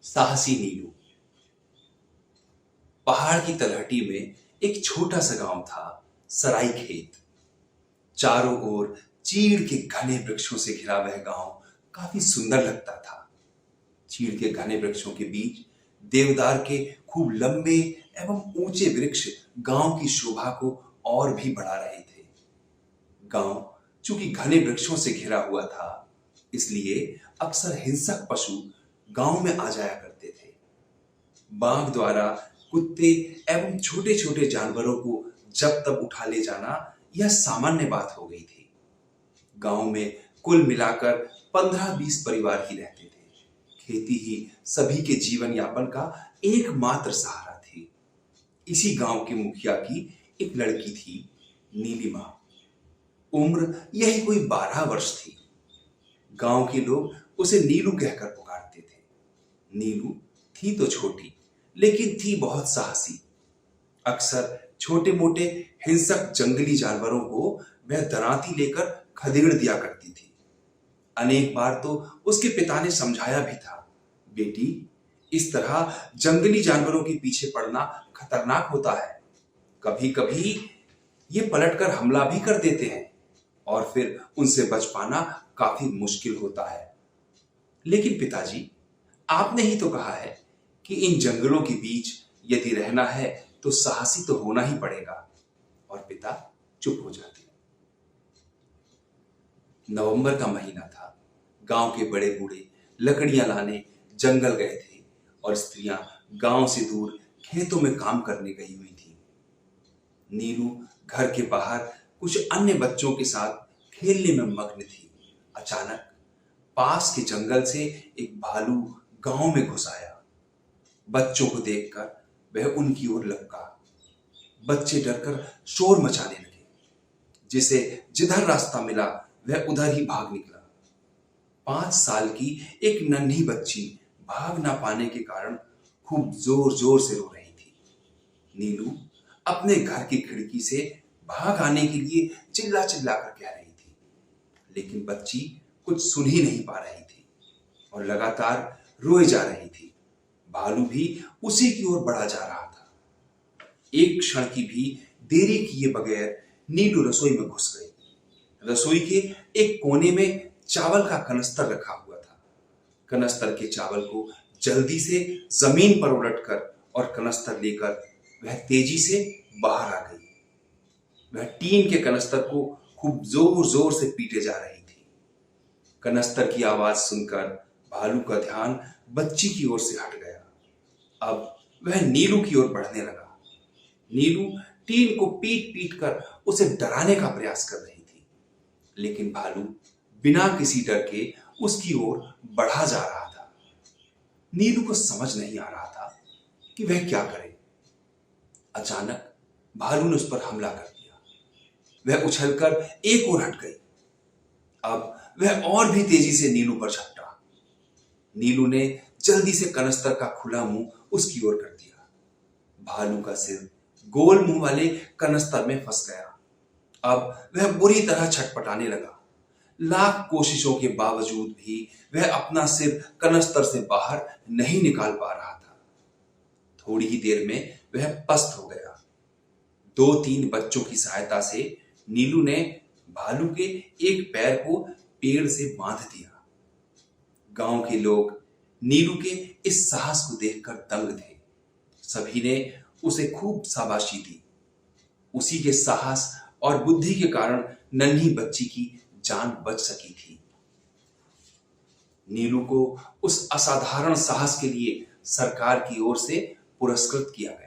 साहसी नीलू। पहाड़ की तलहटी में एक छोटा सा गांव था, सराई खेत। चारों ओर चीड़ के घने वृक्षों से घिरा वह गांव काफी सुंदर लगता था। चीड़ के घने वृक्षों के बीच देवदार के खूब लंबे एवं ऊंचे वृक्ष गांव की शोभा को और भी बढ़ा रहे थे। गांव चूंकि घने वृक्षों से घिरा हुआ था, इसलिए अक्सर हिंसक पशु गांव में आ जाया करते थे। बाघ द्वारा कुत्ते एवं छोटे छोटे जानवरों को जब तब उठा ले जाना यह सामान्य बात हो गई थी। गांव में कुल मिलाकर 15-20 परिवार ही रहते थे। खेती ही सभी के जीवन यापन का एकमात्र सहारा थी। इसी गांव के मुखिया की एक लड़की थी, नीलिमा। उम्र यही कोई 12 वर्ष थी। गांव के लोग उसे नीलू कहकर पुकारते थे। नीलू थी तो छोटी, लेकिन थी बहुत साहसी। अक्सर छोटे मोटे हिंसक जंगली जानवरों को वह दरांती लेकर खदेड़ दिया करती थी। अनेक बार तो उसके पिता ने समझाया भी था, बेटी, इस तरह जंगली जानवरों के पीछे पड़ना खतरनाक होता है। कभी कभी ये पलटकर हमला भी कर देते हैं और फिर उनसे बच पाना काफी मुश्किल होता है। लेकिन पिताजी, आपने ही तो कहा है कि इन जंगलों के बीच यदि रहना है तो साहसी तो होना ही पड़ेगा। और पिता चुप हो जाते। नवंबर का महीना था। गांव के बड़े बूढ़े लकड़ियां लाने जंगल गए थे और स्त्रियां गांव से दूर खेतों में काम करने गई हुई थी। नीलू घर के बाहर कुछ अन्य बच्चों के साथ खेलने में मग्न थी। अचानक पास के जंगल से एक भालू गांव में घुस आया। बच्चों को देखकर वह उनकी ओर लपका। बच्चे डरकर शोर मचाने लगे। जिसे जिधर रास्ता मिला वह उधर ही भाग निकला। 5 साल की एक नन्ही बच्ची भाग ना पाने के कारण खूब जोर जोर से रो रही थी। नीलू अपने घर की खिड़की से भाग आने के लिए चिल्ला चिल्ला कर कह रही थी, लेकिन बच्ची कुछ सुन ही नहीं पा रही थी और लगातार रोए जा रही थी। भालू भी उसी की ओर बढ़ा जा रहा था। एक क्षण की भी देरी किए बगैर नीलू रसोई में घुस गई। रसोई के एक कोने में चावल का कनस्तर रखा हुआ था। कनस्तर के चावल को जल्दी से जमीन पर उलटकर और कनस्तर लेकर वह तेजी से बाहर आ गई। वह टीन के कनस्तर को खूब जोर जोर से पीटे जा रही थी। कनस्तर की आवाज सुनकर भालू का ध्यान बच्ची की ओर से हट गया। अब वह नीलू की ओर बढ़ने लगा। नीलू टीन को पीट पीट कर उसे डराने का प्रयास कर रही थी, लेकिन भालू बिना किसी डर के उसकी ओर बढ़ा जा रहा था। नीलू को समझ नहीं आ रहा था कि वह क्या करे। अचानक भालू ने उस पर हमला कर दिया। वह उछलकर एक ओर हट गई। अब वह और भी तेजी से नीलू पर झपटा। नीलू ने जल्दी से कनस्तर का खुला मुंह उसकी ओर कर दिया। भालू का सिर गोल मुंह वाले कनस्तर में फंस गया। अब वह बुरी तरह छटपटाने लगा। लाख कोशिशों के बावजूद भी वह अपना सिर कनस्तर से बाहर नहीं निकाल पा रहा था। थोड़ी ही देर में वह पस्त हो गया। 2-3 बच्चों की सहायता से नीलू ने भालू के एक पैर को पेड़ से बांध दिया। गांव के लोग नीलू के इस साहस को देखकर दंग थे। सभी ने उसे खूब शाबाशी दी। उसी के साहस और बुद्धि के कारण नन्ही बच्ची की जान बच सकी थी। नीलू को उस असाधारण साहस के लिए सरकार की ओर से पुरस्कृत किया गया।